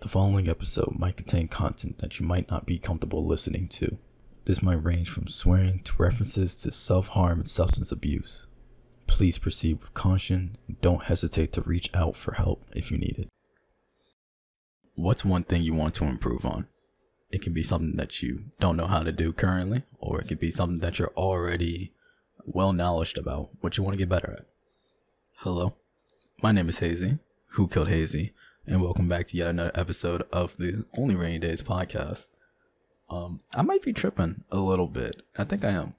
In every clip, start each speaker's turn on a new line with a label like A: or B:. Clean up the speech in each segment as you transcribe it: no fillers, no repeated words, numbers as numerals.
A: The following episode might contain content that you might not be comfortable listening to. This might range from swearing to references to self-harm and substance abuse. Please proceed with caution and don't hesitate to reach out for help if you need it. What's one thing you want to improve on? It can be something that you don't know how to do currently, or it could be something that you're already well knowledgeable about, what you want to get better at. Hello, my name is Hazy, Who Killed Hazy, and welcome back to yet another episode of the Only Rainy Days podcast. I might be tripping a little bit. I think I am.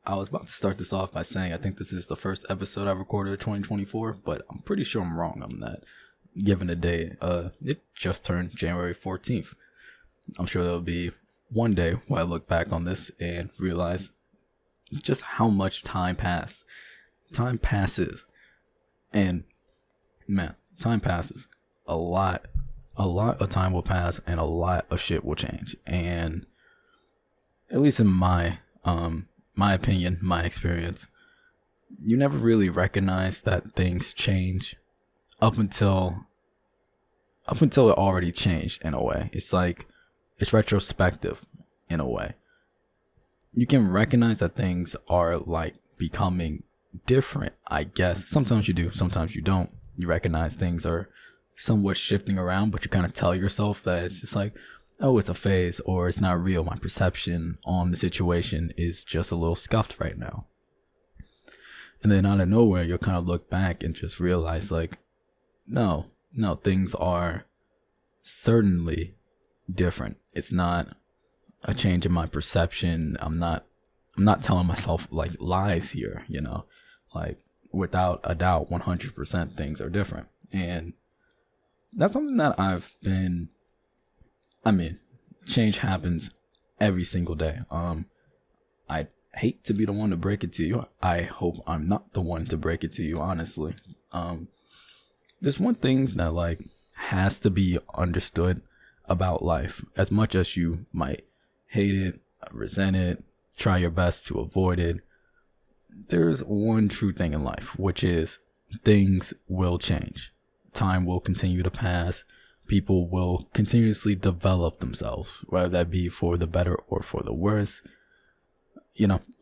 A: I was about to start this off by saying I think this is the first episode I recorded of 2024, but I'm pretty sure I'm wrong on that, given the day. It just turned January 14th. I'm sure there'll be one day where I look back on this and realize just how much time passed. Time passes. And man, time passes. A lot of time will pass and a lot of shit will change. And at least in my opinion, my experience, you never really recognize that things change up until it already changed in a way. It's like it's retrospective in a way. You can recognize that things are like becoming different, I guess. Sometimes you do, sometimes you don't. You recognize things are somewhat shifting around, but you kind of tell yourself that it's just like, oh, it's a phase, or it's not real. My perception on the situation is just a little scuffed right now. And then out of nowhere, you'll kind of look back and just realize like, no, things are certainly different. It's not a change in my perception. I'm not telling myself like lies here, like without a doubt, 100% things are different. And that's something that change happens every single day. I hate to be the one to break it to you. I hope I'm not the one to break it to you, honestly. There's one thing that like has to be understood about life. As much as you might hate it, resent it, try your best to avoid it, there's one true thing in life, which is things will change. Time will continue to pass. People will continuously develop themselves, whether that be for the better or for the worse.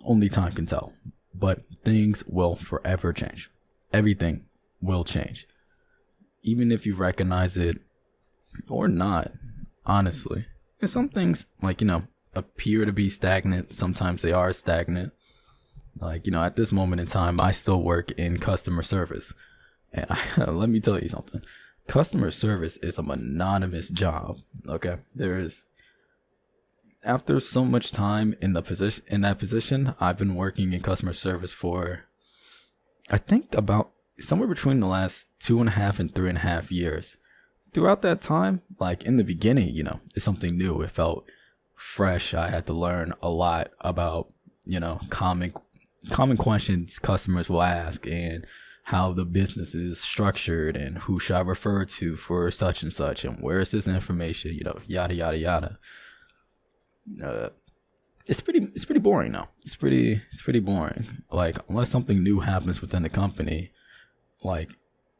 A: Only time can tell. But things will forever change. Everything will change. Even if you recognize it or not, honestly. And some things, appear to be stagnant. Sometimes they are stagnant. At this moment in time, I still work in customer service. And let me tell you something. Customer service is a monotonous job. Okay, after so much time in that position, I've been working in customer service for, I think, about somewhere between the last 2.5 and 3.5 years. Throughout that time, in the beginning, it's something new. It felt fresh. I had to learn a lot about, common questions customers will ask and how the business is structured and who should I refer to for such and such and where is this information, yada, yada, yada. It's pretty boring now. It's pretty boring. Unless something new happens within the company, if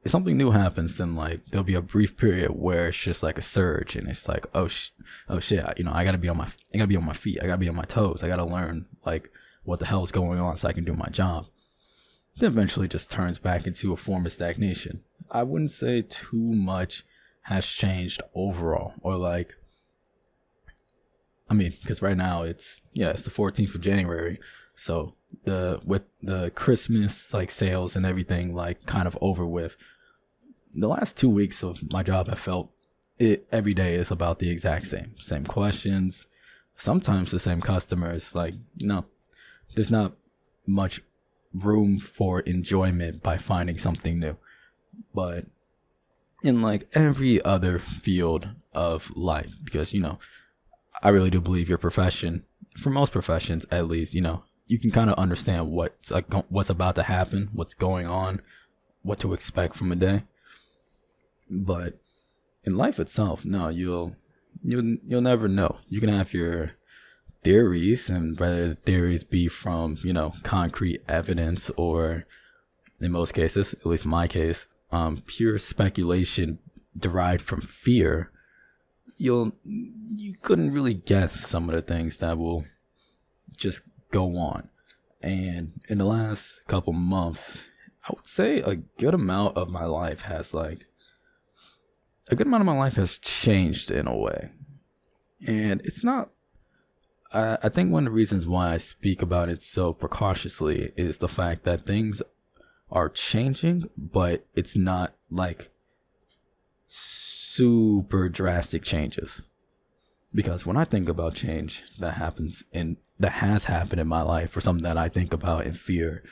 A: something new happens, then there'll be a brief period where it's just like a surge and it's like, oh shit, I gotta be on my feet. I gotta be on my toes. I gotta learn what the hell is going on so I can do my job. Then eventually just turns back into a form of stagnation. I wouldn't say too much has changed overall, or because right now it's the 14th of January, so with the Christmas sales and everything kind of over with. The last 2 weeks of my job, I felt it every day is about the exact same questions, sometimes the same customers. There's not much room for enjoyment by finding something new. But in every other field of life, because I really do believe your profession, for most professions at least, you can kind of understand what's about to happen, what's going on, what to expect from a day. But in life itself, no, you'll never know. You can have your theories, and whether the theories be from concrete evidence, or in most cases, at least my case, pure speculation derived from fear, you couldn't really guess some of the things that will just go on. And in the last couple months, I would say a good amount of my life has changed in a way. And it's not, I think one of the reasons why I speak about it so precautiously is the fact that things are changing, but it's not like super drastic changes. Because when I think about change that has happened in my life, or something that I think about and fear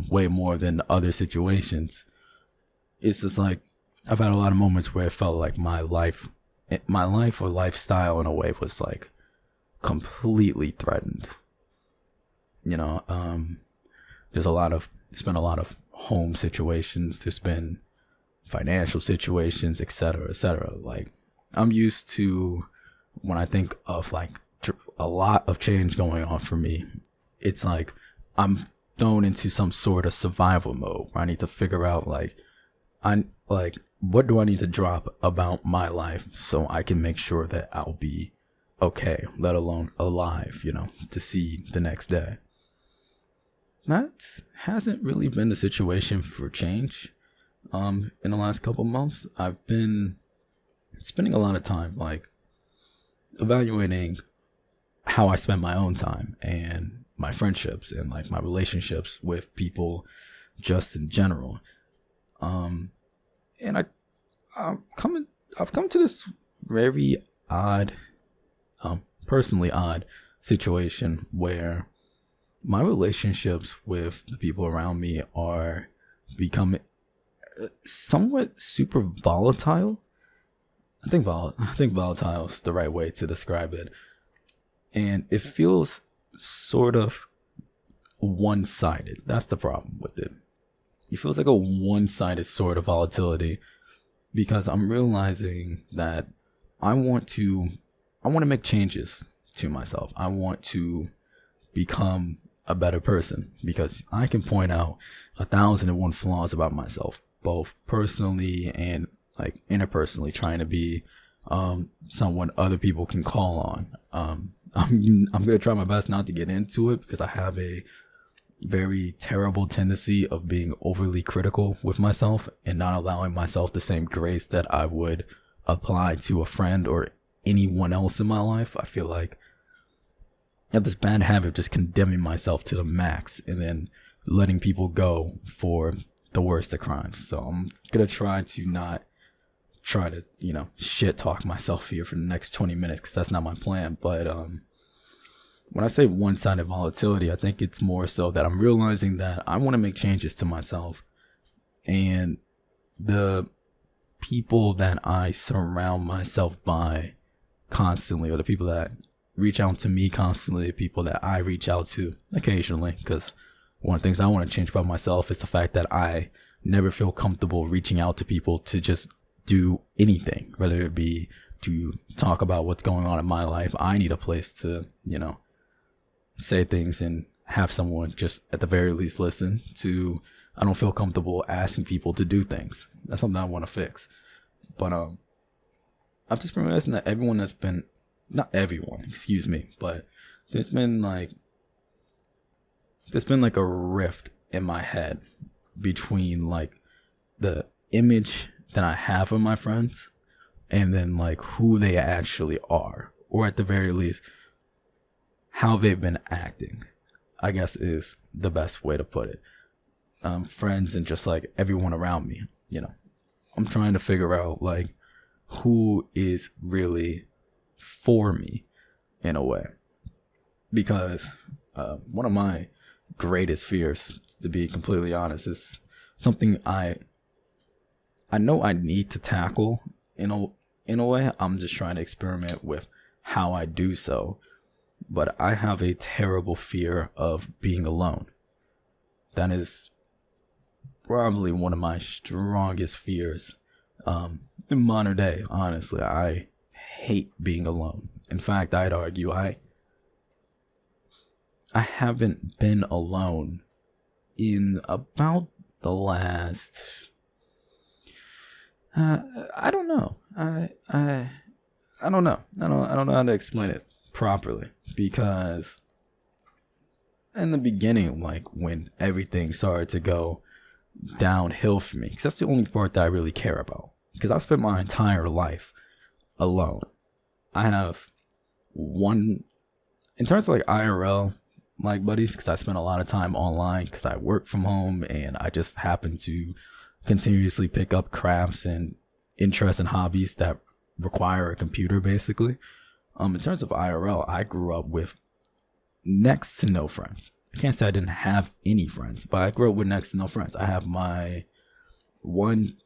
A: way more than other situations, it's just like I've had a lot of moments where it felt like my life or lifestyle in a way was like completely threatened. There's been a lot of home situations. There's been financial situations, etc., etc. Like, I'm used to, when I think of like a lot of change going on for me, it's like I'm thrown into some sort of survival mode where I need to figure out what do I need to drop about my life so I can make sure that I'll be okay, let alone alive, to see the next day. That hasn't really been the situation for change. In the last couple months, I've been spending a lot of time like evaluating how I spend my own time and my friendships and like my relationships with people just in general. And I've come to this very odd, personally odd situation where my relationships with the people around me are becoming somewhat super volatile. I think volatile is the right way to describe it. And it feels sort of one-sided. That's the problem with it. It feels like a one-sided sort of volatility, because I'm realizing that I want to make changes to myself. I want to become a better person, because I can point out 1,001 flaws about myself, both personally and like interpersonally, trying to be someone other people can call on. I'm gonna try my best not to get into it, because I have a very terrible tendency of being overly critical with myself and not allowing myself the same grace that I would apply to a friend or anyone else in my life. I feel like I have this bad habit of just condemning myself to the max and then letting people go for the worst of crimes. So I'm gonna try to not shit talk myself here for the next 20 minutes, because that's not my plan. But when I say one-sided volatility, I think it's more so that I'm realizing that I want to make changes to myself, and the people that I surround myself by constantly, or the people that reach out to me constantly, the people that I reach out to occasionally, because one of the things I want to change about myself is the fact that I never feel comfortable reaching out to people to just do anything, whether it be to talk about what's going on in my life. I need a place to, say things and have someone just at the very least listen to. I don't feel comfortable asking people to do things. That's something I want to fix. But I've just been realizing that not everyone, excuse me, but there's been like a rift in my head between like the image that I have of my friends and then like who they actually are, or at the very least how they've been acting, I guess is the best way to put it. Friends and just like everyone around me, I'm trying to figure out like who is really for me in a way, because one of my greatest fears, to be completely honest, is something I know I need to tackle in a way. I'm just trying to experiment with how I do so. But I have a terrible fear of being alone. That is probably one of my strongest fears in modern day. Honestly, I hate being alone. In fact, I'd argue I haven't been alone in about the last I don't know. I don't know. I don't know how to explain it properly, because in the beginning, like when everything started to go downhill for me, because that's the only part that I really care about, because I've spent my entire life alone. I have one, in terms of like IRL like buddies, because I spend a lot of time online because I work from home and I just happen to continuously pick up crafts and interests and hobbies that require a computer, basically. In terms of IRL, I grew up with next to no friends. I can't say I didn't have any friends, but I grew up with next to no friends. I have my one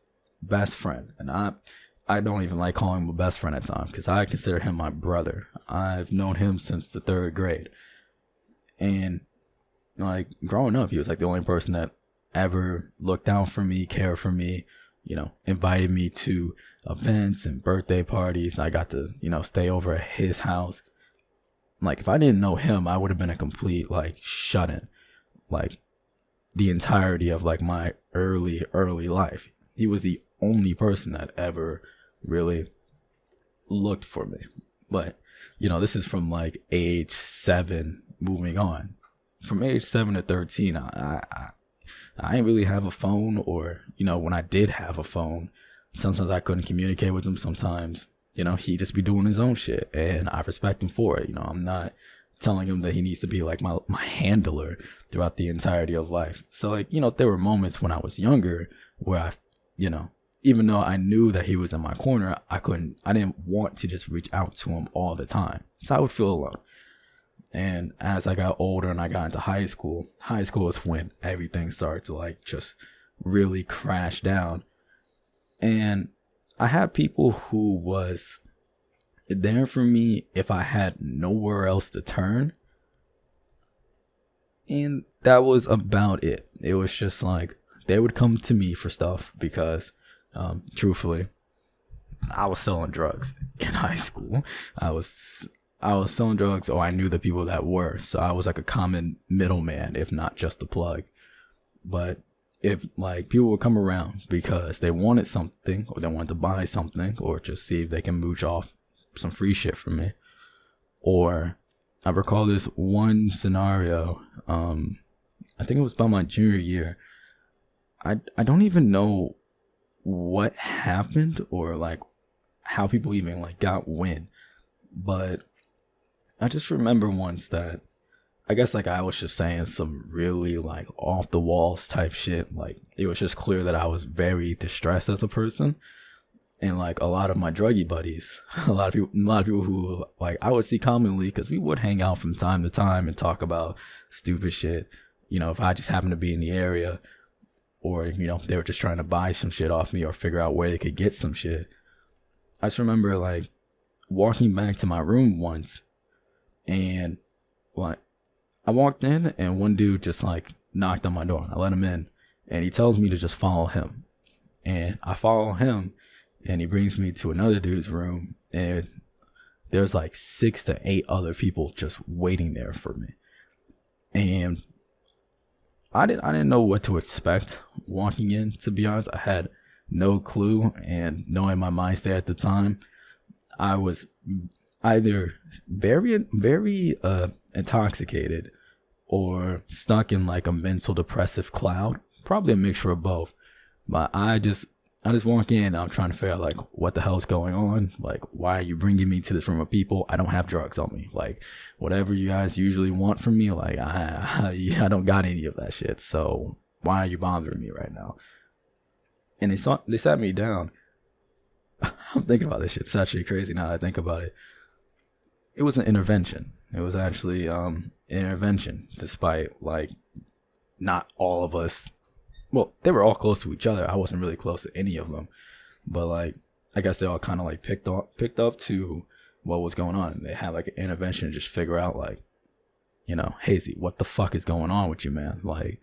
A: best friend, and I don't even like calling him a best friend at times because I consider him my brother. I've known him since the 3rd grade. And like growing up, he was like the only person that ever looked out for me, cared for me, invited me to events and birthday parties. I got to, stay over at his house. Like if I didn't know him, I would have been a complete like shut-in, like the entirety of like my early life. He was the only person that ever really looked for me. But this is from like age 7 moving on. From age 7 to 13, I didn't really have a phone, or when I did have a phone, sometimes I couldn't communicate with him. Sometimes he'd just be doing his own shit, and I respect him for it. I'm not telling him that he needs to be like my handler throughout the entirety of life. So like there were moments when I was younger where I even though I knew that he was in my corner, I didn't want to just reach out to him all the time, so I would feel alone. And as I got older and I got into high school is when everything started to like just really crash down. And I had people who was there for me if I had nowhere else to turn. And that was about it. It was just like they would come to me for stuff because, truthfully, I was selling drugs in high school. I was selling drugs, or I knew the people that were. So I was like a common middleman, if not just a plug. But if like people would come around because they wanted something, or they wanted to buy something, or just see if they can mooch off some free shit from me. Or I recall this one scenario, I think it was about my junior year. I don't even know what happened or like how people even like got wind, but I just remember once that I guess like I was just saying some really like off the walls type shit. Like it was just clear that I was very distressed as a person. And like a lot of my druggy buddies, a lot of people who like I would see commonly, because we would hang out from time to time and talk about stupid shit. If I just happened to be in the area, or they were just trying to buy some shit off me or figure out where they could get some shit. I just remember like walking back to my room once, and like I walked in and one dude just like knocked on my door. I let him in and he tells me to just follow him. And I follow him and he brings me to another dude's room, and there's like 6 to 8 other people just waiting there for me. And I didn't know what to expect walking in, to be honest. I had no clue, and knowing my mind state at the time, I was either very intoxicated or stuck in like a mental depressive cloud, probably a mixture of both. But I just walk in and I'm trying to figure out like what the hell's going on. Like, why are you bringing me to this room of people? I don't have drugs on me. Like, whatever you guys usually want from me, like I don't got any of that shit. So why are you bothering me right now? And they sat me down. I'm thinking about this shit. It's actually crazy now that I think about it. It was an intervention. It was actually intervention, despite like not all of us. Well, they were all close to each other. I wasn't really close to any of them, but like I guess they all kind of like picked up to what was going on. And they had like an intervention to just figure out like, Hazy, what the fuck is going on with you, man? Like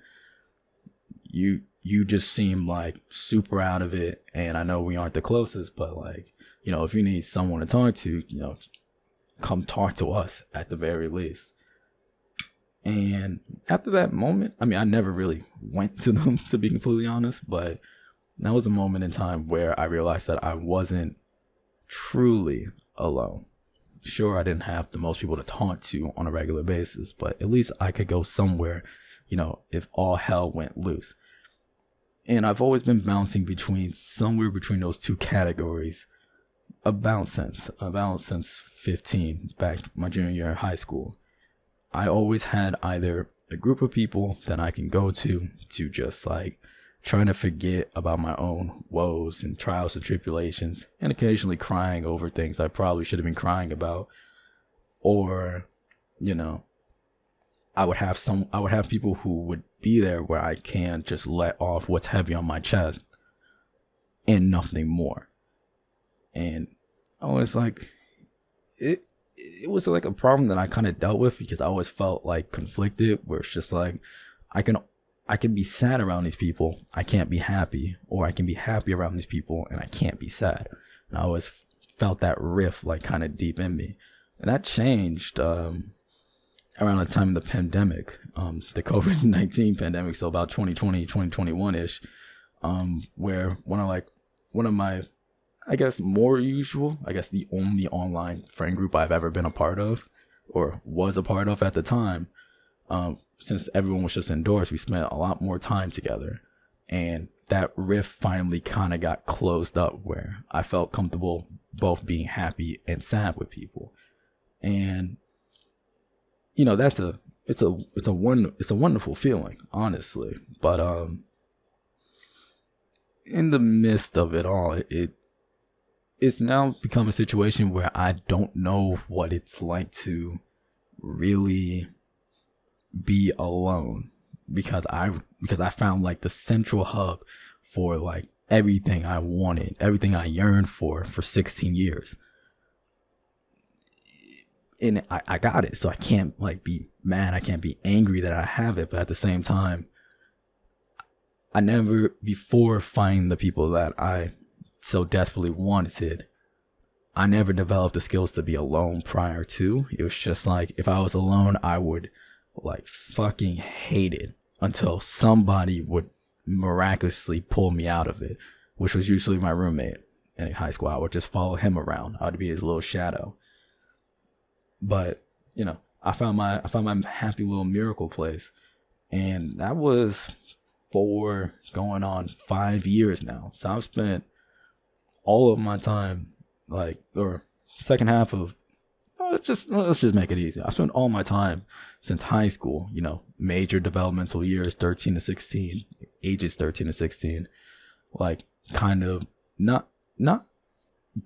A: you just seem like super out of it, and I know we aren't the closest, but like, if you need someone to talk to, come talk to us at the very least. And after that moment, I mean, I never really went to them, to be completely honest, but that was a moment in time where I realized that I wasn't truly alone. Sure, I didn't have the most people to talk to on a regular basis, but at least I could go somewhere, if all hell went loose. And I've always been bouncing somewhere between those two categories about since 15, back my junior year in high school. I always had either a group of people that I can go to just like trying to forget about my own woes and trials and tribulations, and occasionally crying over things I probably should have been crying about. Or, I would have people who would be there where I can just let off what's heavy on my chest and nothing more. And I was like, it was like a problem that I kind of dealt with, because I always felt like conflicted, where it's just like, I can be sad around these people, I can't be happy, or I can be happy around these people and I can't be sad. And I always felt that rift like kind of deep in me. And that changed around the time of the pandemic, the COVID-19 pandemic, so about 2020, 2021-ish, where one of my, I guess, the only online friend group I've ever been a part of, or was a part of at the time, since everyone was just indoors, we spent a lot more time together. And that rift finally kind of got closed up, where I felt comfortable both being happy and sad with people. And it's a wonderful feeling, honestly. But in the midst of it all, it's now become a situation where I don't know what it's like to really be alone, because I found like the central hub for like everything I wanted, everything I yearned for 16 years. And I got it, so I can't like be mad, I can't be angry that I have it. But at the same time, I never, before finding the people that I so desperately wanted, I never developed the skills to be alone prior to. It was just like, if I was alone, I would like fucking hate it until somebody would miraculously pull me out of it, which was usually my roommate. And in high school, I would just follow him around. I would be his little shadow. But I found my happy little miracle place, and that was for going on 5 years now. So I've spent all of my time, or second half of, let's just make it easy. I spent all my time since high school, major developmental years, 13 to 16, ages 13 to 16, like kind of not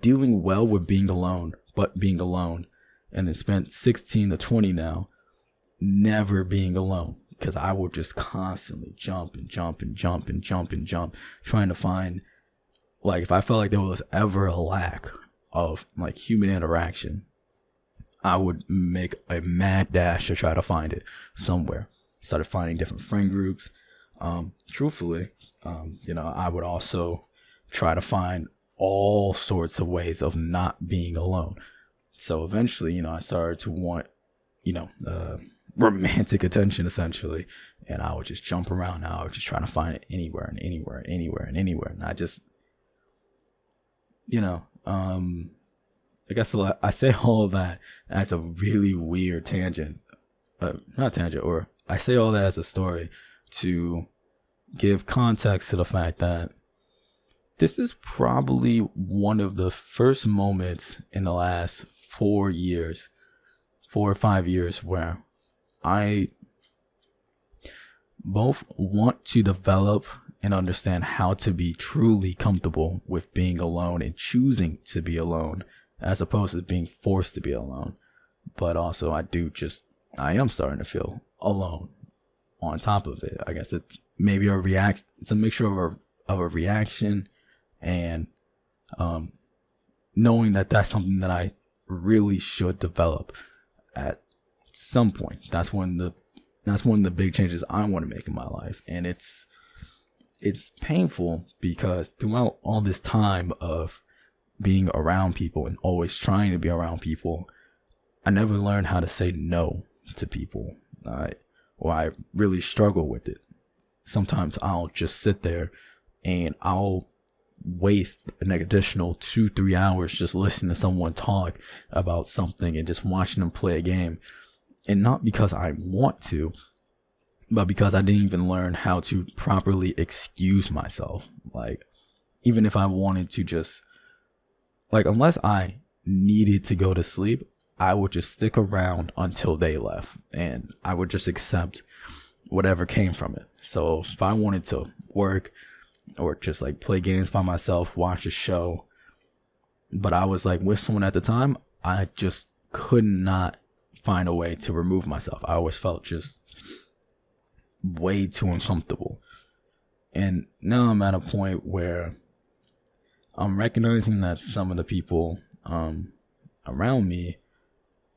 A: dealing well with being alone, but being alone. And then spent 16 to 20 now never being alone, because I would just constantly jump, trying to find, like, if I felt like there was ever a lack of like human interaction, I would make a mad dash to try to find it somewhere. Started finding different friend groups. Truthfully, I would also try to find all sorts of ways of not being alone. So eventually, I started to want, romantic attention, essentially. And I would just jump around. I would just try to find it anywhere and anywhere, And I just, I guess I say all of that as a really weird tangent. Not tangent, or I say all that as a story to give context to the fact that this is probably one of the first moments in the last 4 or 5 years, where I both want to develop and understand how to be truly comfortable with being alone and choosing to be alone, as opposed to being forced to be alone. But also I am starting to feel alone on top of it. I guess it's maybe it's a mixture of a reaction and knowing that that's something that I really should develop at some point. That's one of the big changes I want to make in my life. And it's painful, because throughout all this time of being around people and always trying to be around people, I never learned how to say no to people, or I really struggle with it. Sometimes I'll just sit there and I'll waste an additional 2-3 hours just listening to someone talk about something and just watching them play a game. And not because I want to, but because I didn't even learn how to properly excuse myself. Like, even if I wanted to just, like, unless I needed to go to sleep, I would just stick around until they left, and I would just accept whatever came from it. So if I wanted to work or just like play games by myself, watch a show, but I was like with someone at the time, I just could not find a way to remove myself. I always felt just way too uncomfortable. And now I'm at a point where I'm recognizing that some of the people around me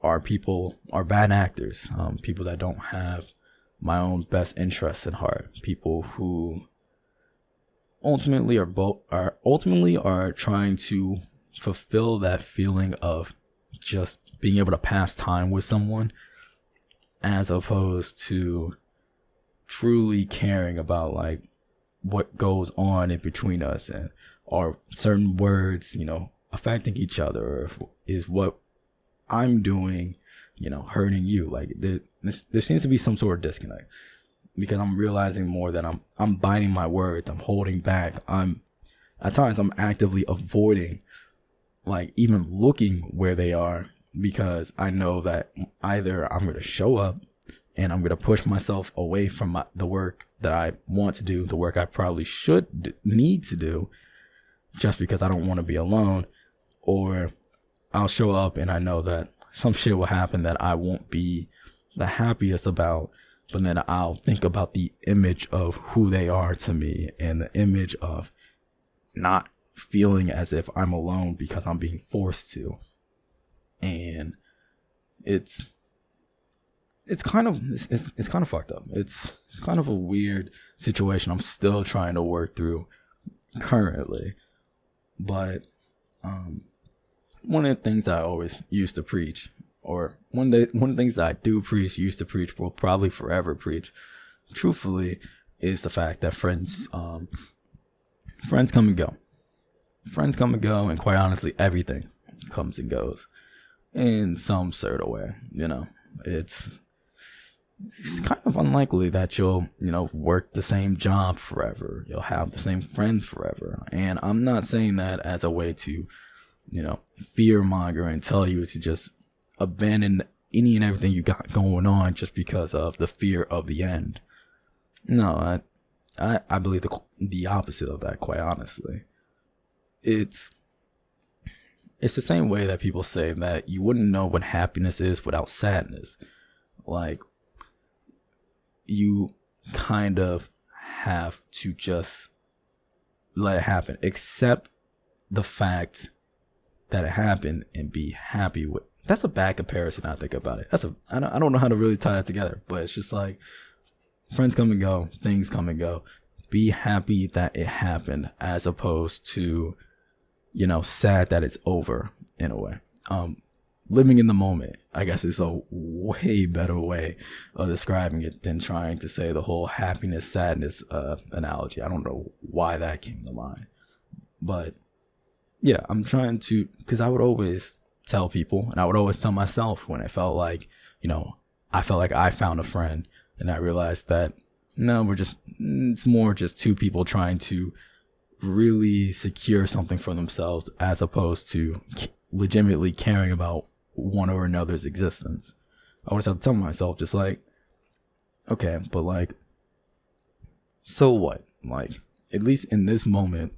A: are bad actors, people that don't have my own best interests at heart, people who ultimately are trying to fulfill that feeling of just being able to pass time with someone, as opposed to truly caring about like what goes on in between us, and are certain words, affecting each other, or is what I'm doing, hurting you. Like there seems to be some sort of disconnect, because I'm realizing more that I'm biting my words, I'm holding back, at times I'm actively avoiding like even looking where they are, because I know that either I'm going to show up and I'm going to push myself away from the work that I want to do, the work I probably need to do, just because I don't want to be alone, or I'll show up and I know that some shit will happen that I won't be the happiest about, but then I'll think about the image of who they are to me, and the image of not feeling as if I'm alone because I'm being forced to. And it's kind of fucked up. It's kind of a weird situation I'm still trying to work through currently. But one of the things that I always used to preach, or one of the things that I do preach, used to preach, will probably forever preach, truthfully, is the fact that friends come and go. Friends come and go, and quite honestly, everything comes and goes in some sort of way. It's kind of unlikely that you'll, work the same job forever. You'll have the same friends forever. And I'm not saying that as a way to, fear monger and tell you to just abandon any and everything you got going on just because of the fear of the end. No, I believe the opposite of that, quite honestly. It's the same way that people say that you wouldn't know what happiness is without sadness. Like, you kind of have to just let it happen, accept the fact that it happened, and be happy with. That's a bad comparison. I think about it. I don't know how to really tie that together, but it's just like, friends come and go, things come and go. Be happy that it happened, as opposed to, sad that it's over, in a way. Living in the moment, I guess, is a way better way of describing it than trying to say the whole happiness, sadness analogy. I don't know why that came to mind. But yeah, I'm trying to, because I would always tell people, and I would always tell myself when I felt like, I felt like I found a friend, and I realized that, no, it's more just two people trying to really secure something for themselves, as opposed to legitimately caring about one or another's existence. I always have to tell myself, just like, okay, but like, so what? Like, at least in this moment,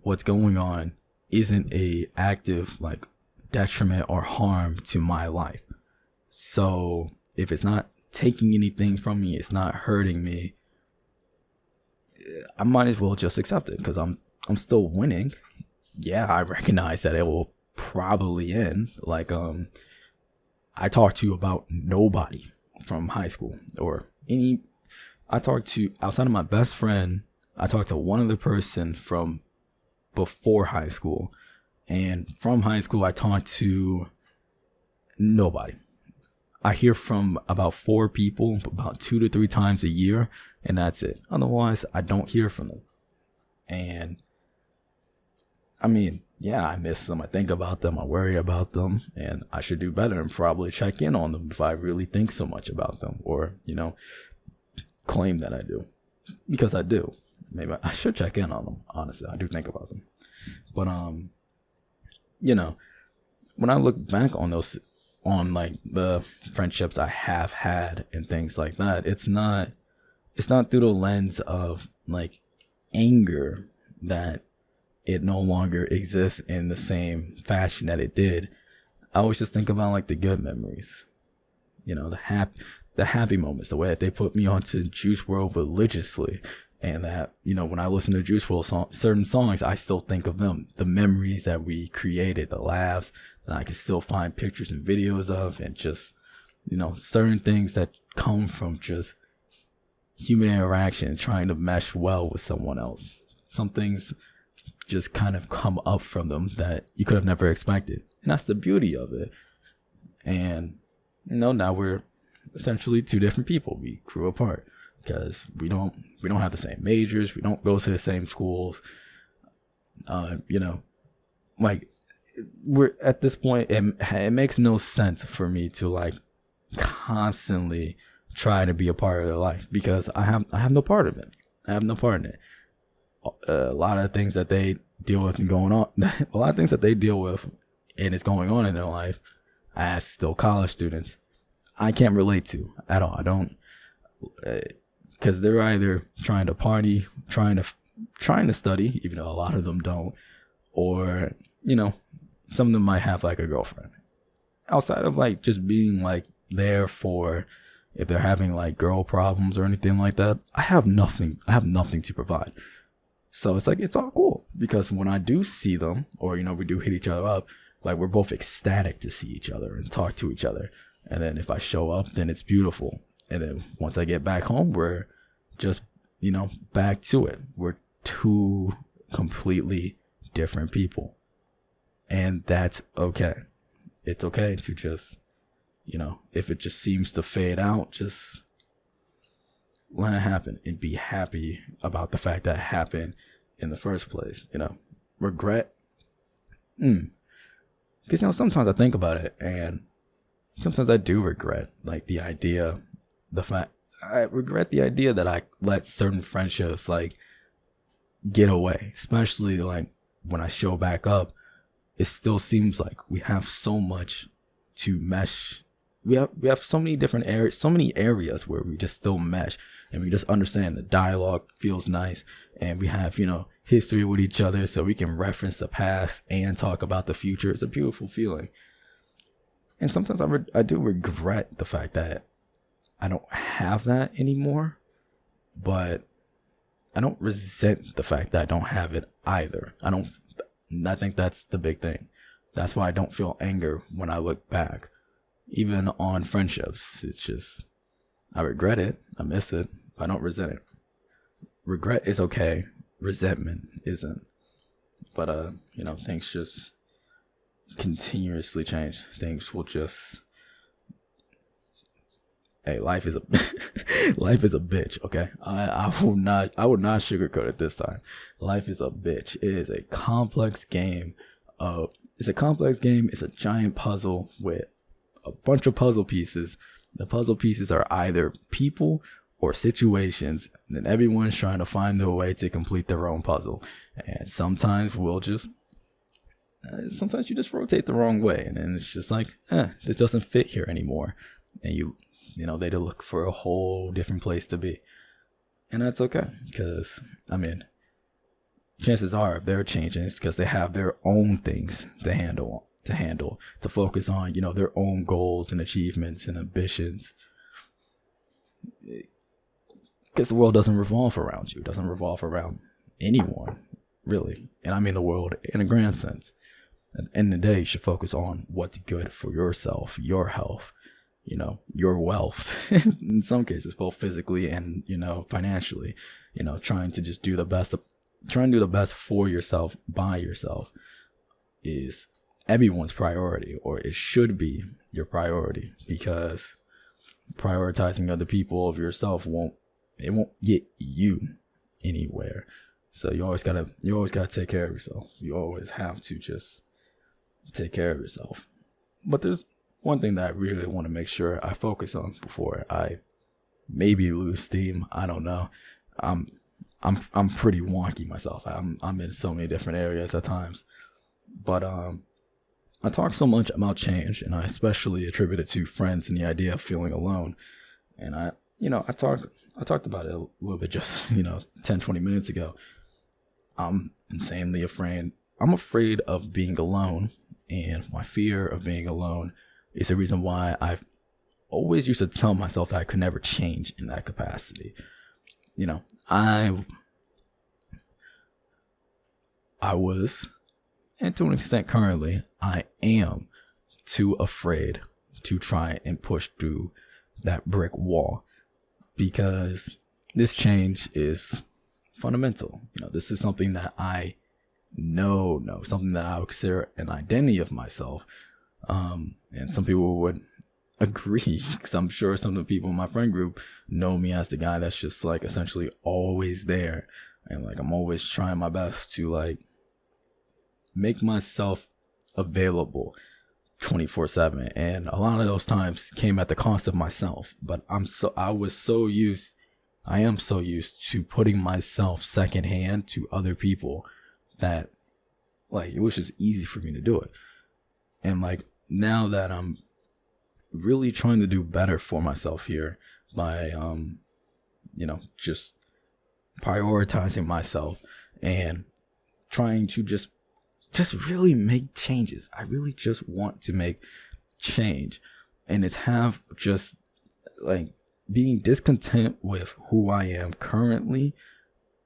A: what's going on isn't a active like detriment or harm to my life. So if it's not taking anything from me, it's not hurting me, I might as well just accept it, because I'm still winning. Yeah, I recognize that it will probably end. Like, I talked to about nobody from high school, or I talked to, outside of my best friend, I talked to one other person from before high school, and from high school I talked to nobody. I hear from about 4 people about 2 to 3 times a year, and that's it. Otherwise, I don't hear from them. And I mean, yeah, I miss them. I think about them. I worry about them, and I should do better and probably check in on them if I really think so much about them, or claim that I do, because I do. Maybe I should check in on them. Honestly, I do think about them, but when I look back on those, on like the friendships I have had and things like that, it's not through the lens of like anger that it no longer exists in the same fashion that it did. I always just think about like the good memories, the happy moments, the way that they put me onto Juice World religiously. And that, when I listen to Juice WRLD certain songs, I still think of them, the memories that we created, the laughs that I can still find pictures and videos of, and just, certain things that come from just human interaction, trying to mesh well with someone else. Some things just kind of come up from them that you could have never expected. And that's the beauty of it. And, now we're essentially two different people. We grew apart because we don't have the same majors. We don't go to the same schools. Like we're at this point, it makes no sense for me to like constantly try to be a part of their life, because I have no part of it. I have no part in it. A lot of things that they deal with and going on, a lot of things that they deal with and is going on in their life, as still college students, I can't relate to at all. I don't, because they're either trying to party, trying to study, even though a lot of them don't, or some of them might have like a girlfriend. Outside of like just being like there for if they're having like girl problems or anything like that, I have nothing to provide. So it's like, it's all cool, because when I do see them, or we do hit each other up, like we're both ecstatic to see each other and talk to each other. And then if I show up, then it's beautiful. And then once I get back home, we're just back to it. We're two completely different people, and that's okay. It's okay to just if it just seems to fade out, just let it happen and be happy about the fact that it happened in the first place. Regret, because sometimes I think about it, and sometimes I do regret like I regret the idea that I let certain friendships like get away, especially like when I show back up. It still seems like we have so much to mesh. We have so many different areas, so many areas where we just still mesh, and we just understand the dialogue feels nice, and we have history with each other, so we can reference the past and talk about the future. It's a beautiful feeling. And sometimes I do regret the fact that I don't have that anymore, but I don't resent the fact that I don't have it either. I think that's the big thing. That's why I don't feel anger when I look back, even on friendships. It's just, I regret it. I miss it. I don't resent it. Regret is okay. Resentment isn't. But, things just continuously change. Things will just, hey, life is a life is a bitch. Okay, I will not sugarcoat it this time. Life is a bitch. It is a complex game. It's a giant puzzle with a bunch of puzzle pieces. The puzzle pieces are either people or situations, and then everyone's trying to find their way to complete their own puzzle. And sometimes sometimes you just rotate the wrong way, and then it's just like, this doesn't fit here anymore, and they look for a whole different place to be. And that's okay, because chances are if they're changing, it's because they have their own things to handle, to focus on, their own goals and achievements and ambitions. Because the world doesn't revolve around you. It doesn't revolve around anyone, really. And I mean the world in a grand sense. At the end of the day, you should focus on what's good for yourself, your health, your wealth, in some cases, both physically and, financially, trying to do the best for yourself, by yourself, is everyone's priority, or it should be your priority, because prioritizing other people over yourself won't get you anywhere. So you always gotta take care of yourself. You always have to just take care of yourself. But there's one thing that I really want to make sure I focus on before I maybe lose steam. I don't know. I'm pretty wonky myself. I'm in so many different areas at times. But I talk so much about change, and I especially attribute it to friends and the idea of feeling alone. And I talked about it a little bit just 10, 20 minutes ago. I'm insanely afraid. I'm afraid of being alone, and my fear of being alone is the reason why I've always used to tell myself that I could never change in that capacity. I was, and to an extent currently, I am too afraid to try and push through that brick wall, because this change is fundamental. This is something that I know, something that I would consider an identity of myself. And some people would agree, because I'm sure some of the people in my friend group know me as the guy that's just like essentially always there. And like, I'm always trying my best to like make myself available 24/7. And a lot of those times came at the cost of myself. But I am so used to putting myself secondhand to other people that like it was just easy for me to do it. And like, now that I'm really trying to do better for myself here by just prioritizing myself and trying to just really make changes. I really just want to make change, and it's have just like being discontent with who I am currently,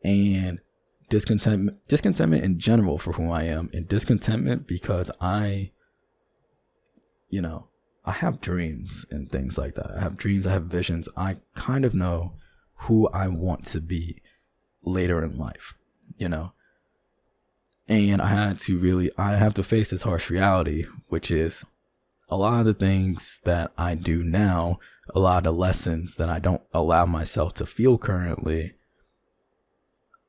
A: and discontentment in general for who I am, and discontentment because I have dreams and things like that. I have dreams, I have visions. I kind of know who I want to be later in life, and I have to face this harsh reality, which is a lot of the things that I do now, a lot of the lessons that I don't allow myself to feel currently,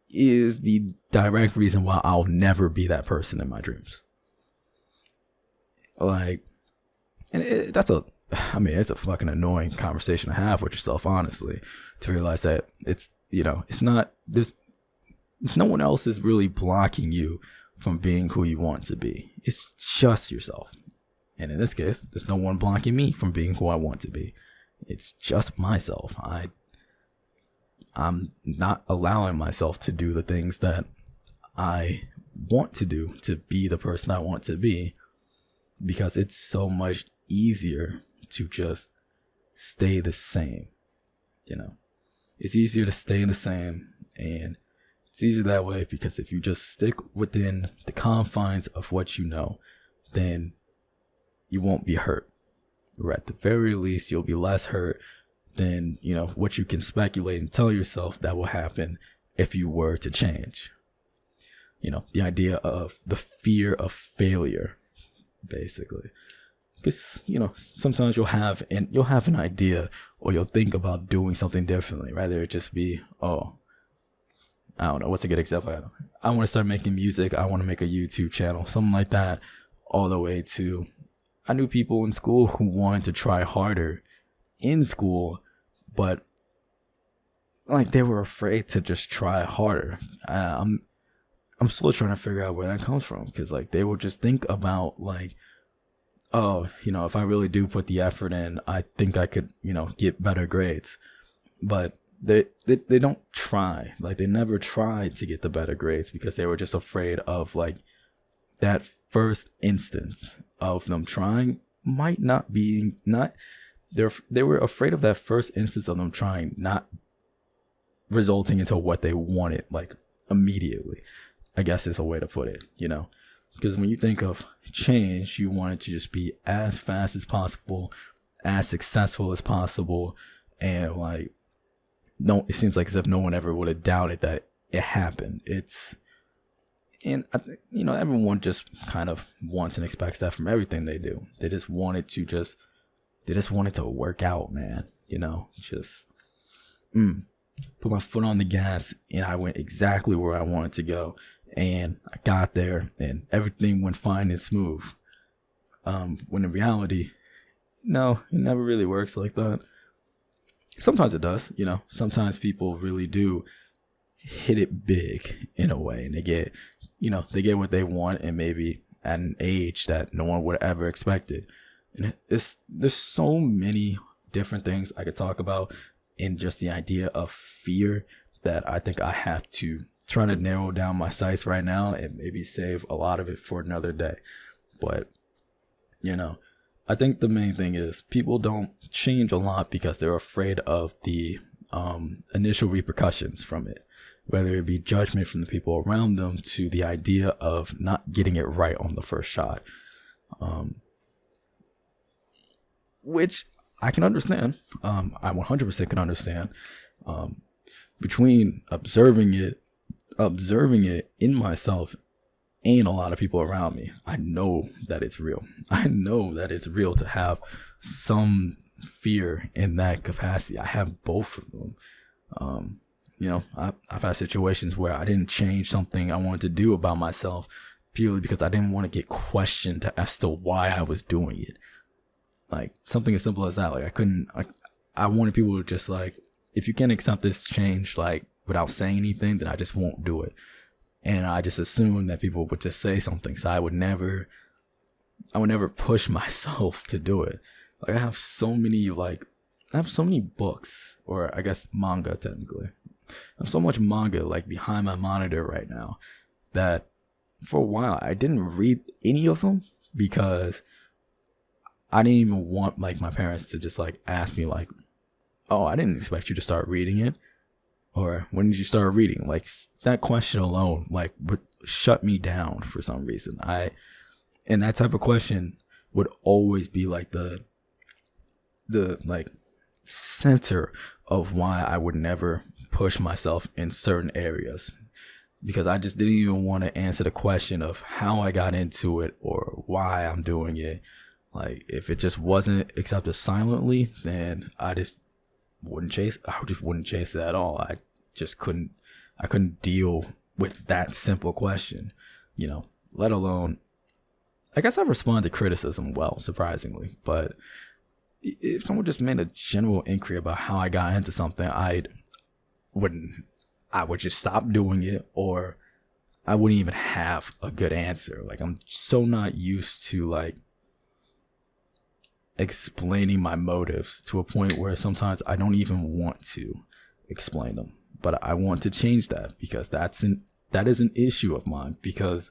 A: is the direct reason why I'll never be that person in my dreams. Like, and it's a fucking annoying conversation to have with yourself, honestly, to realize that it's not, there's no one else is really blocking you from being who you want to be. It's just yourself. And in this case, there's no one blocking me from being who I want to be. It's just myself. I'm not allowing myself to do the things that I want to do to be the person I want to be, because it's so much easier to just stay the same. It's easier to stay the same, and it's easier that way because if you just stick within the confines of what you know, then you won't be hurt. Or at the very least, you'll be less hurt than, what you can speculate and tell yourself that will happen if you were to change. The idea of the fear of failure, basically. Because, sometimes you'll have an idea, or you'll think about doing something differently. Rather it just be, I don't know, what's a good example? I want to start making music. I want to make a YouTube channel, something like that, all the way to, I knew people in school who wanted to try harder in school, but like they were afraid to just try harder. I'm still trying to figure out where that comes from, because like they would just think about like, if I really do put the effort in, I think I could, get better grades. But they don't try. Like, they never tried to get the better grades because they were just afraid of like that first instance of them trying might not be they were afraid of that first instance of them trying not resulting into what they wanted like immediately, I guess is a way to put it, because when you think of change, you want it to just be as fast as possible, as successful as possible, and like, no, it seems like as if no one ever would have doubted that it happened. And I think, everyone just kind of wants and expects that from everything they do. They just want it to work out, man. put my foot on the gas, and I went exactly where I wanted to go. And I got there, and everything went fine and smooth. When in reality, no, it never really works like that. Sometimes it does, Sometimes people really do hit it big in a way, and they get what they want, and maybe at an age that no one would have ever expected. And there's so many different things I could talk about in just the idea of fear that I think I have to try to narrow down my sights right now and maybe save a lot of it for another day. But, I think the main thing is people don't change a lot because they're afraid of the initial repercussions from it, whether it be judgment from the people around them to the idea of not getting it right on the first shot, which I can understand. I 100% can understand. Between observing it in myself and a lot of people around me, I know that it's real. I know that it's real to have some fear in that capacity. I have both of them. I've had situations where I didn't change something I wanted to do about myself purely because I didn't want to get questioned as to why I was doing it. Like something as simple as that. Like I wanted people to just like, if you can't accept this change, like without saying anything, then I just won't do it. And I just assumed that people would just say something. So I would never push myself to do it. Like I have so many books, or I guess manga technically. I have so much manga like behind my monitor right now that for a while I didn't read any of them because I didn't even want like my parents to just like ask me like, oh, I didn't expect you to start reading it. Or when did you start reading? Like that question alone, like would shut me down for some reason. And that type of question would always be like the like center of why I would never push myself in certain areas, because I just didn't even want to answer the question of how I got into it or why I'm doing it. Like if it just wasn't accepted silently, then I just wouldn't chase it at all. I couldn't deal with that simple question, let alone, I guess I respond to criticism well, surprisingly, but if someone just made a general inquiry about how I got into something, I would just stop doing it, or I wouldn't even have a good answer. Like I'm so not used to like explaining my motives to a point where sometimes I don't even want to explain them. But I want to change that because that is an issue of mine, because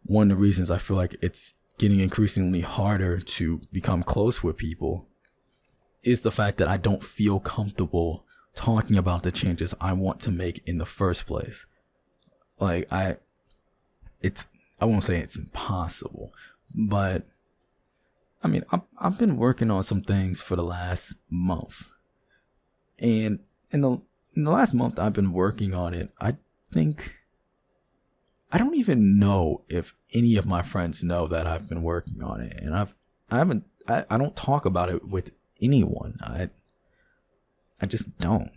A: one of the reasons I feel like it's getting increasingly harder to become close with people is the fact that I don't feel comfortable talking about the changes I want to make in the first place. Like I won't say it's impossible, but I mean, I've been working on some things for the last month, and in the last month I've been working on it, I think I don't even know if any of my friends know that I've been working on it, and I don't talk about it with anyone. I just don't.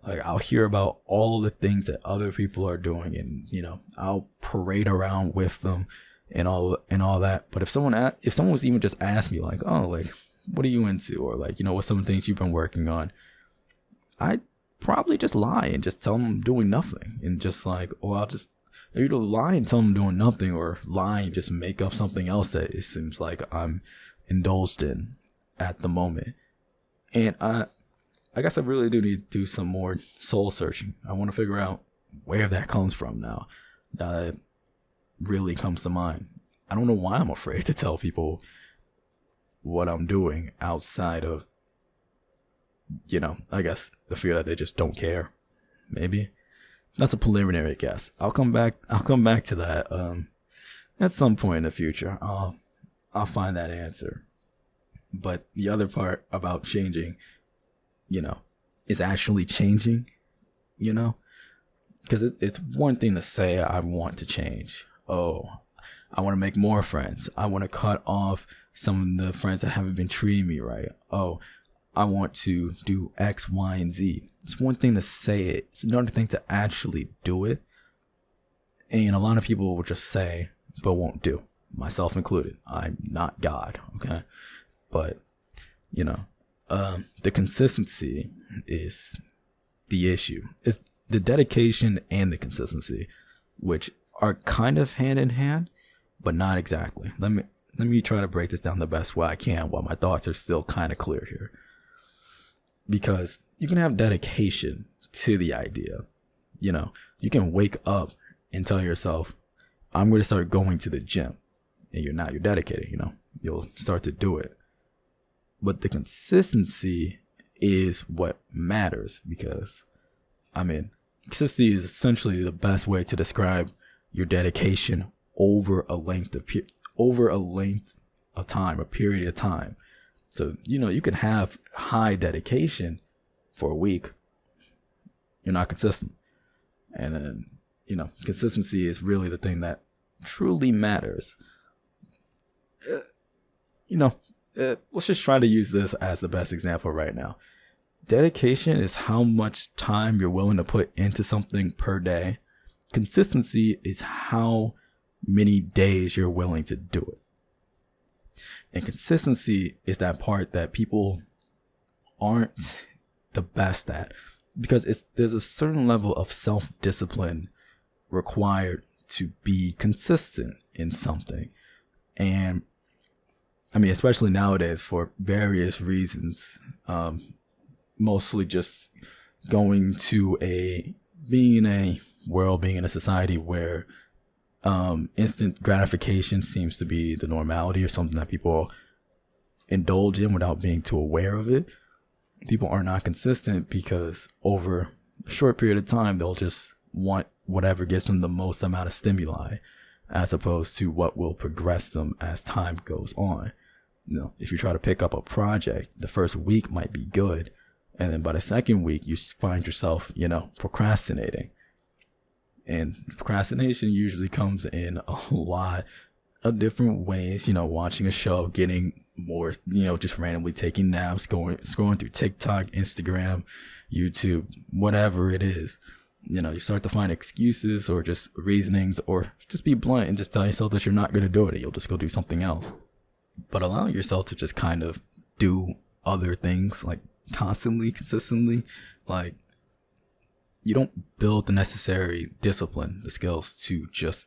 A: I'll hear about all the things that other people are doing, and I'll parade around with them and all that. But if someone was even just asked me like, oh, like what are you into, or like what's some things you've been working on, I'd probably just lie and just tell them I'm doing nothing, and just like, or I'll just either lie and tell them I'm doing nothing, or lie and just make up something else that it seems like I'm indulged in at the moment. And I guess I really do need to do some more soul searching. I want to figure out where that comes from now. That really comes to mind. I don't know why I'm afraid to tell people what I'm doing outside of, I guess the fear that they just don't care. Maybe that's a preliminary guess. I'll come back to that at some point in the future. I'll find that answer. But the other part about changing, is actually changing, because it's one thing to say I want to change. Oh, I want to make more friends. I want to cut off some of the friends that haven't been treating me right. Oh, I want to do X, Y, and Z. It's one thing to say it. It's another thing to actually do it. And a lot of people will just say, but won't do. Myself included. I'm not God, okay? But, the consistency is the issue. It's the dedication and the consistency, which are kind of hand in hand, but not exactly. Let me try to break this down the best way I can while my thoughts are still kind of clear here. Because you can have dedication to the idea. You can wake up and tell yourself, I'm going to start going to the gym. And you're dedicated, you'll start to do it. But the consistency is what matters, because consistency is essentially the best way to describe your dedication over a length of time, a period of time. So, you can have high dedication for a week. You're not consistent. And then, consistency is really the thing that truly matters. Let's just try to use this as the best example right now. Dedication is how much time you're willing to put into something per day. Consistency is how many days you're willing to do it. And consistency is that part that people aren't the best at, because there's a certain level of self-discipline required to be consistent in something. And especially nowadays for various reasons, mostly just being in a society where instant gratification seems to be the normality, or something that people indulge in without being too aware of it. People are not consistent because over a short period of time, they'll just want whatever gives them the most amount of stimuli, as opposed to what will progress them as time goes on. If you try to pick up a project, the first week might be good, and then by the second week, you find yourself, procrastinating. And procrastination usually comes in a lot of different ways, watching a show, getting more, just randomly taking naps, scrolling through TikTok, Instagram, YouTube, whatever it is. You start to find excuses or just reasonings, or just be blunt and just tell yourself that you're not going to do it, and you'll just go do something else. But allowing yourself to just kind of do other things, like constantly, consistently, like you don't build the necessary discipline, the skills to just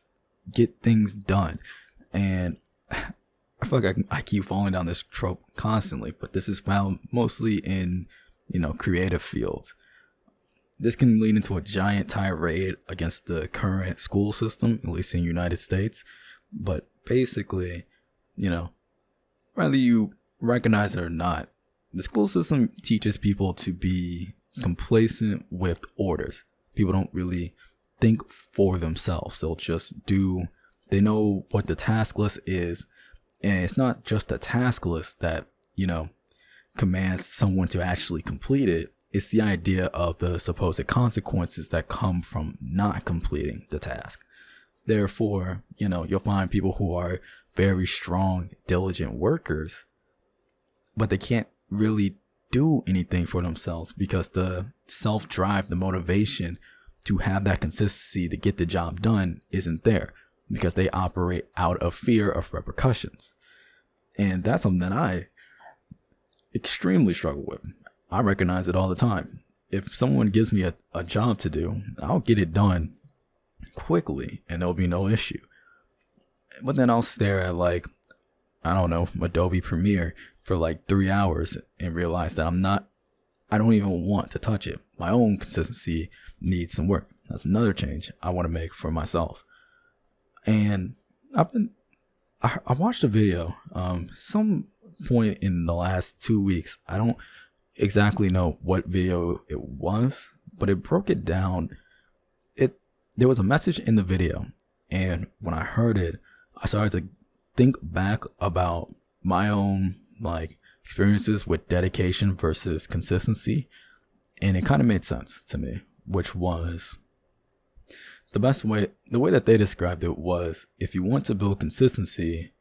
A: get things done. And I feel like I keep falling down this trope constantly, but this is found mostly in, creative fields. This can lead into a giant tirade against the current school system, at least in the United States. But basically, whether you recognize it or not, the school system teaches people to be complacent with orders. People don't really think for themselves. They'll just they know what the task list is. And it's not just the task list that, commands someone to actually complete it. It's the idea of the supposed consequences that come from not completing the task. Therefore, you'll find people who are very strong, diligent workers, but they can't really do anything for themselves because the self-drive, the motivation to have that consistency to get the job done isn't there, because they operate out of fear of repercussions. And that's something that I extremely struggle with. I recognize it all the time. If someone gives me a job to do, I'll get it done quickly and there'll be no issue. But then I'll stare at Adobe Premiere for 3 hours and realize that I don't even want to touch it. My own consistency needs some work. That's another change I want to make for myself. And I watched a video, some point in the last 2 weeks. I don't exactly know what video it was, but it broke it down. There was a message in the video, and when I heard it, I started to think back about my own experiences with dedication versus consistency, and it kind of made sense to me, which was the way that they described it was, if you want to build consistency,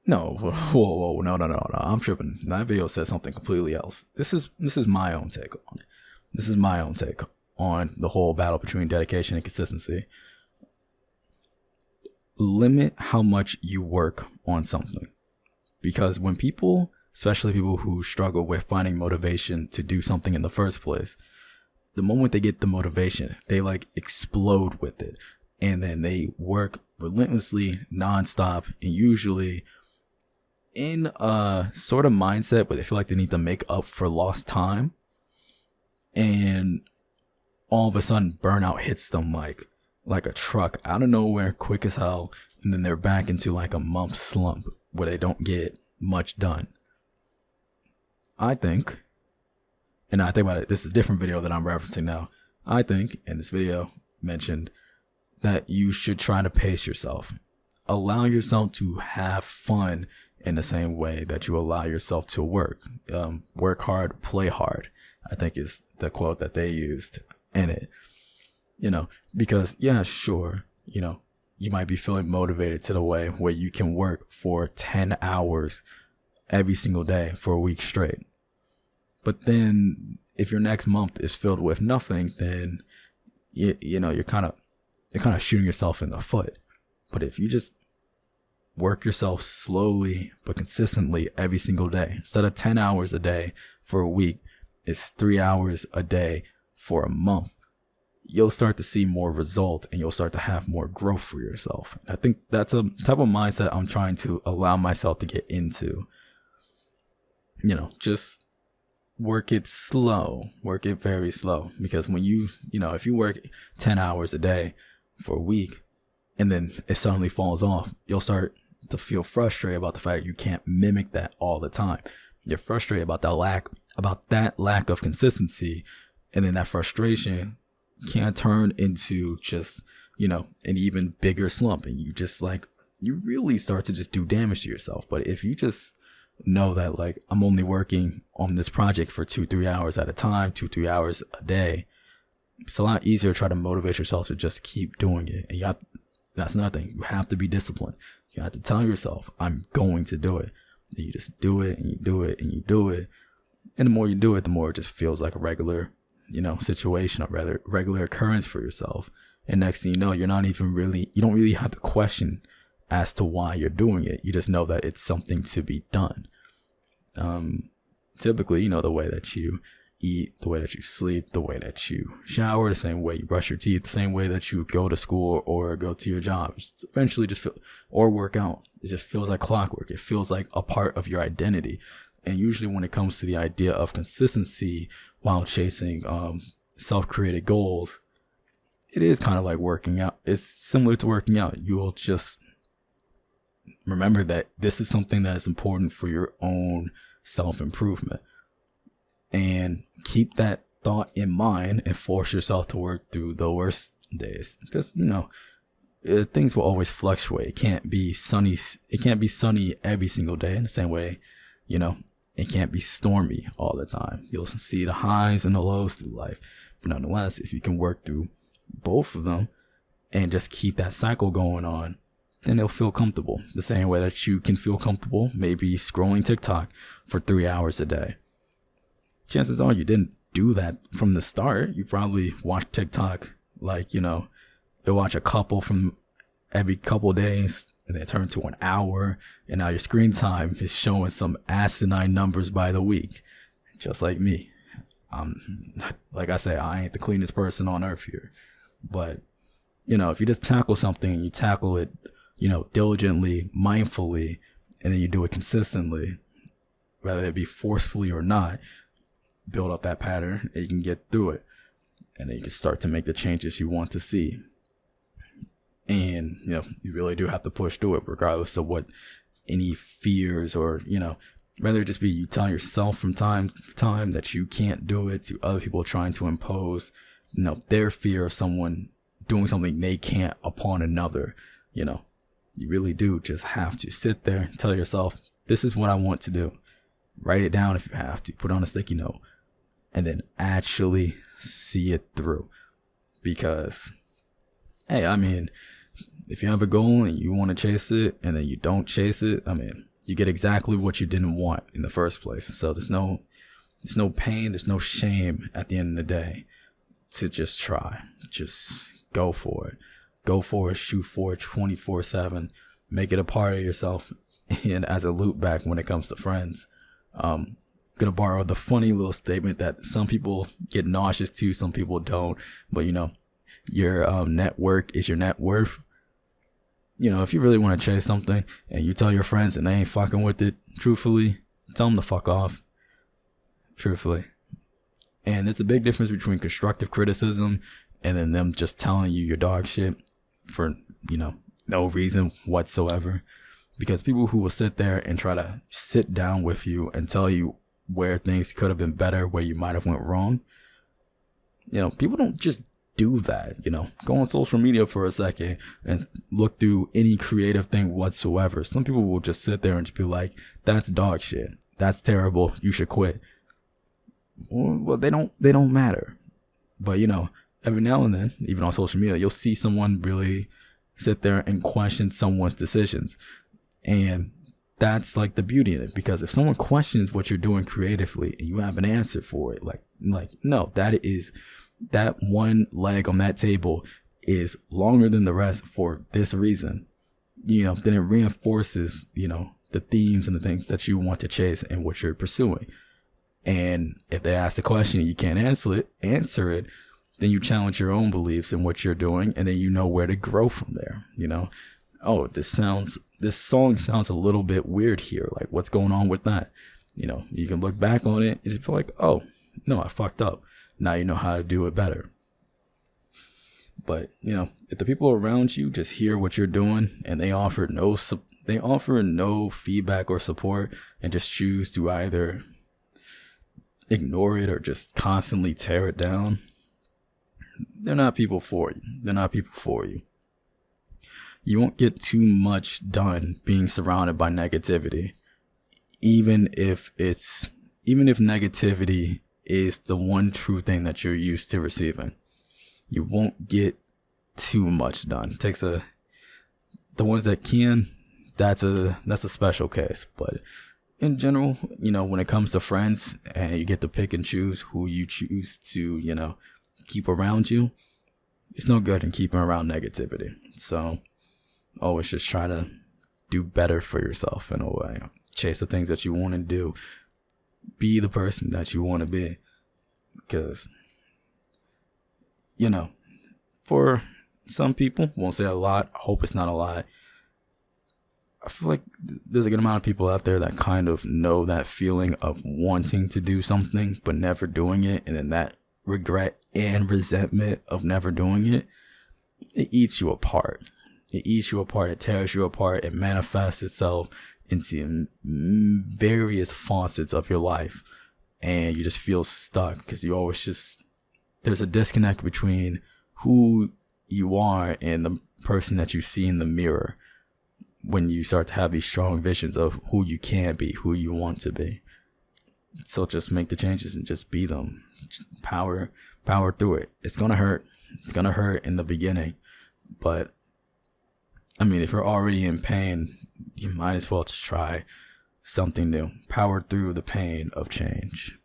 A: No, whoa, no. I'm tripping. That video said something completely else. This is my own take on it. This is my own take on the whole battle between dedication and consistency. Limit how much you work on something, because when people, especially people who struggle with finding motivation to do something in the first place, the moment they get the motivation, they like explode with it, and then they work relentlessly, nonstop, and usually in a sort of mindset where they feel like they need to make up for lost time, and all of a sudden burnout hits them like a truck out of nowhere, quick as hell, and then they're back into like a month slump where they don't get much done. I think about it, this is a different video that I'm referencing now. I think in this video mentioned that you should try to pace yourself. Allow yourself to have fun in the same way that you allow yourself to work. Work hard, play hard, I think is the quote that they used in it. Because yeah, sure, you might be feeling motivated to the way where you can work for 10 hours every single day for a week straight. But then if your next month is filled with nothing, then you're kind of shooting yourself in the foot. But if you just work yourself slowly but consistently every single day, instead of 10 hours a day for a week, it's 3 hours a day for a month, you'll start to see more result and you'll start to have more growth for yourself. I think that's a type of mindset I'm trying to allow myself to get into. Just work it slow, work it very slow. Because when if you work 10 hours a day for a week and then it suddenly falls off, you'll start to feel frustrated about the fact you can't mimic that all the time. You're frustrated about that lack of consistency, and then that frustration can turn into just, an even bigger slump, and you really start to just do damage to yourself. But if you just know that I'm only working on this project for 2-3 hours at a time, 2-3 hours a day, it's a lot easier to try to motivate yourself to just keep doing it. And that's another thing. You have to be disciplined. You have to tell yourself, I'm going to do it. And you just do it and you do it and you do it. And the more you do it, the more it just feels like a regular, situation, a rather regular occurrence for yourself. And next thing you know, you don't really have to question as to why you're doing it. You just know that it's something to be done. Typically, the way that you eat, the way that you sleep, the way that you shower, the same way you brush your teeth, the same way that you go to school or go to your job, eventually or work out. It just feels like clockwork. It feels like a part of your identity. And usually when it comes to the idea of consistency while chasing self-created goals, it is kind of like working out. It's similar to working out. You'll just remember that this is something that is important for your own self-improvement. And keep that thought in mind and force yourself to work through the worst days. Because, things will always fluctuate. It can't be sunny. It can't be sunny every single day in the same way, it can't be stormy all the time. You'll see the highs and the lows through life. But nonetheless, if you can work through both of them and just keep that cycle going on, then it'll feel comfortable. The same way that you can feel comfortable maybe scrolling TikTok for 3 hours a day. Chances are you didn't do that from the start. You probably watched TikTok you'll watch a couple from every couple days, and then it turned to an hour, and now your screen time is showing some asinine numbers by the week. Just like me. Like I say, I ain't the cleanest person on earth here. But, if you just tackle something and you tackle it, diligently, mindfully, and then you do it consistently, whether it be forcefully or not, build up that pattern and you can get through it. And then you can start to make the changes you want to see. And, you really do have to push through it regardless of what any fears or, rather just be you telling yourself from time to time that you can't do it, to other people trying to impose, their fear of someone doing something they can't upon another. You really do just have to sit there and tell yourself, this is what I want to do. Write it down if you have to. Put it on a sticky note. And then actually see it through. Because, hey, if you have a goal and you want to chase it and then you don't chase it, You get exactly what you didn't want in the first place. So there's no pain, there's no shame at the end of the day to just try. Just go for it. Go for it, shoot for it 24/7. Make it a part of yourself. And as a loop back when it comes to friends, gonna borrow the funny little statement that some people get nauseous to, some people don't. But your network is your net worth. If you really want to chase something and you tell your friends and they ain't fucking with it, truthfully, tell them to fuck off. Truthfully. And there's a big difference between constructive criticism and then them just telling you your dog shit for, no reason whatsoever. Because people who will sit there and try to sit down with you and tell you where things could have been better, where you might have went wrong, people don't just do that. Go on social media for a second and look through any creative thing whatsoever. Some people will just sit there and just be like, that's dog shit, that's terrible, you should quit. Well, they don't matter. But every now and then, even on social media, you'll see someone really sit there and question someone's decisions. And that's like the beauty in it, because if someone questions what you're doing creatively and you have an answer for it, like no, that one leg on that table is longer than the rest for this reason, then it reinforces, the themes and the things that you want to chase and what you're pursuing. And if they ask the question and you can't answer it, then you challenge your own beliefs in what you're doing, and then you know where to grow from there. Oh, this song sounds a little bit weird here. Like, what's going on with that? You can look back on it and just feel like, oh, no, I fucked up. Now you know how to do it better. But, if the people around you just hear what you're doing and they offer no feedback or support and just choose to either ignore it or just constantly tear it down, they're not people for you. You won't get too much done being surrounded by negativity, even if negativity is the one true thing that you're used to receiving. You won't get too much done. It takes the ones that can, that's a special case. But in general, when it comes to friends and you get to pick and choose who you choose to, keep around you, it's no good in keeping around negativity. So always just try to do better for yourself in a way. Chase the things that you want to do. Be the person that you want to be. Because, for some people, won't say a lot, I hope it's not a lot, I feel like there's a good amount of people out there that kind of know that feeling of wanting to do something but never doing it, and then that regret and resentment of never doing it, it eats you apart. It tears you apart. It manifests itself into various facets of your life. And you just feel stuck because there's a disconnect between who you are and the person that you see in the mirror when you start to have these strong visions of who you can be, who you want to be. So just make the changes and just be them. Power through it. It's going to hurt. It's going to hurt in the beginning. But if you're already in pain, you might as well just try something new. Power through the pain of change.